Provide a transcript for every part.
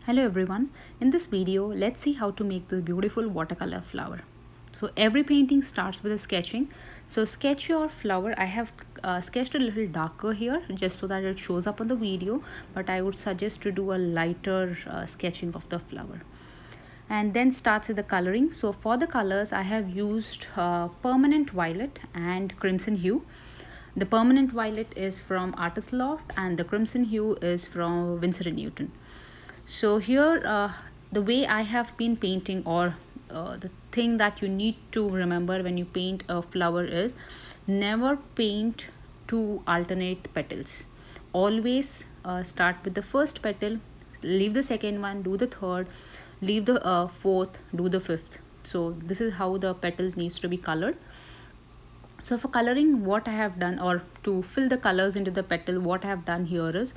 Hello everyone, in this video let's see how to make this beautiful watercolor flower. So every painting starts with a sketching. So sketch your flower. I have sketched a little darker here just so that it shows up on the video, but I would suggest to do a lighter sketching of the flower. And then starts with the coloring. So for the colors I have used permanent violet and crimson hue. The permanent violet is from Artist Loft and the crimson hue is from Winsor & Newton. So here the way I have been painting, or the thing that you need to remember when you paint a flower is never paint two alternate petals. Always start with the first petal, leave the second one, do the third, leave the fourth, do the fifth. So this is how the petals needs to be colored. So for coloring, what I have done, or to fill the colors into the petal, what I have done here is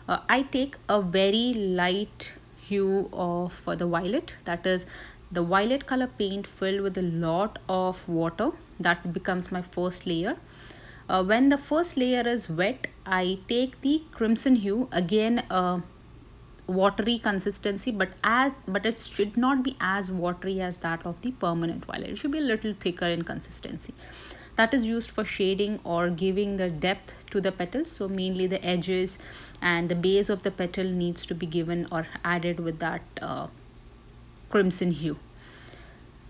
I take a very light hue of the violet, that is the violet color paint filled with a lot of water. That becomes my first layer. When the first layer is wet, I take the crimson hue, again watery consistency, but it should not be as watery as that of the permanent violet. It should be a little thicker in consistency. That is used for shading or giving the depth to the petals. So mainly the edges and the base of the petal needs to be given or added with that crimson hue.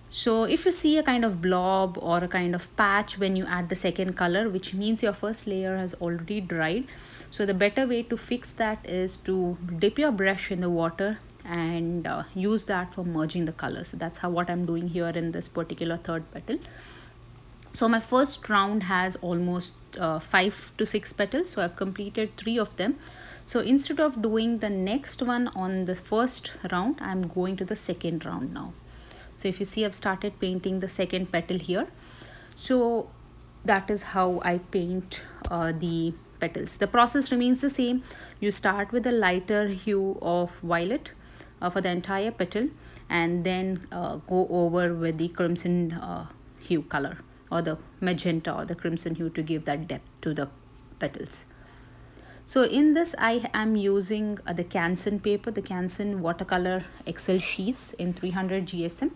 So if you see a kind of blob or a kind of patch when you add the second color, which means your first layer has already dried. So the better way to fix that is to dip your brush in the water and use that for merging the colors. So that's what I'm doing here in this particular third petal. So my first round has almost 5 to 6 petals, so I've completed 3 of them. So instead of doing the next one on the first round, I'm going to the second round now. So if you see, I've started painting the second petal here. So that is how I paint the petals. The process remains the same. You start with a lighter hue of violet for the entire petal, and then go over with the crimson hue color, or the magenta or the crimson hue, to give that depth to the petals. So in this I am using the Canson paper, the Canson watercolor Excel sheets in 300 GSM.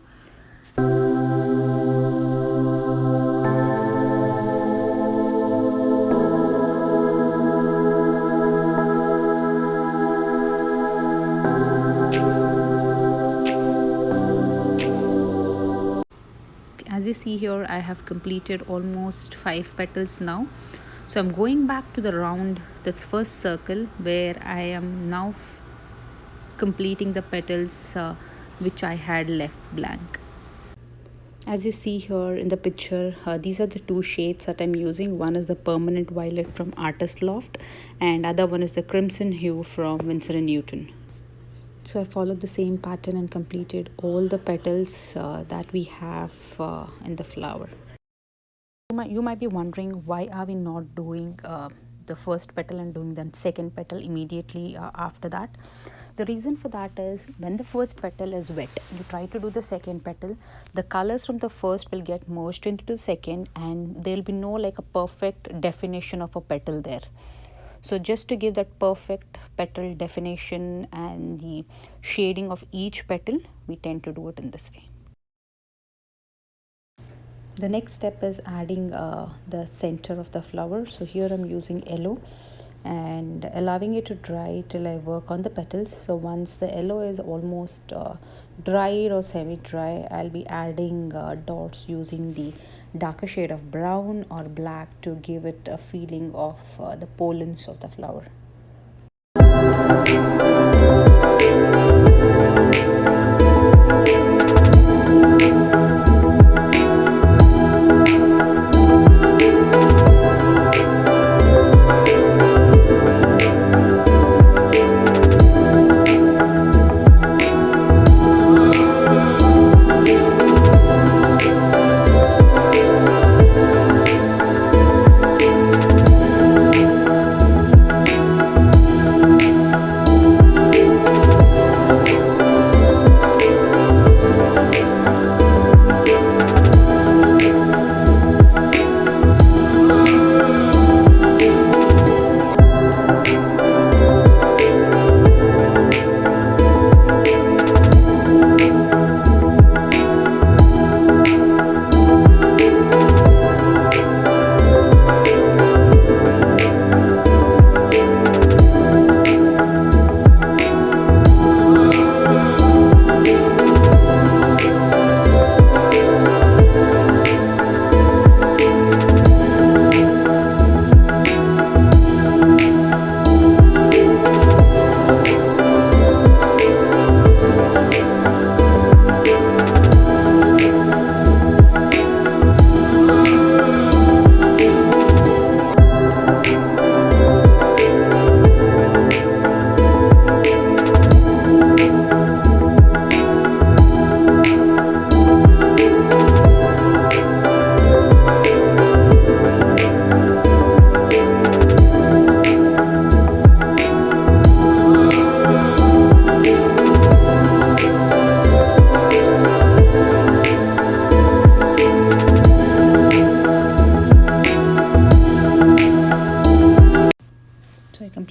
As you see here, I have completed almost 5 petals now. So I'm going back to the round, this first circle, where I am now completing the petals which I had left blank. As you see here in the picture, these are the 2 shades that I'm using. One is the permanent violet from Artist Loft and other one is the crimson hue from Winsor & Newton. So I followed the same pattern and completed all the petals that we have in the flower. You might be wondering, why are we not doing the first petal and doing the second petal immediately after that? The reason for that is, when the first petal is wet, you try to do the second petal, the colors from the first will get merged into the second and there will be no like a perfect definition of a petal there. So just to give that perfect petal definition and the shading of each petal, we tend to do it in this way. The next step is adding the center of the flower. So here I'm using yellow and allowing it to dry till I work on the petals. So once the yellow is almost dried or semi-dry, I'll be adding dots using the darker shade of brown or black to give it a feeling of the pollens of the flower.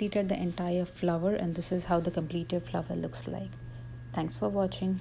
completed the entire flower, and this is how the completed flower looks like. Thanks for watching.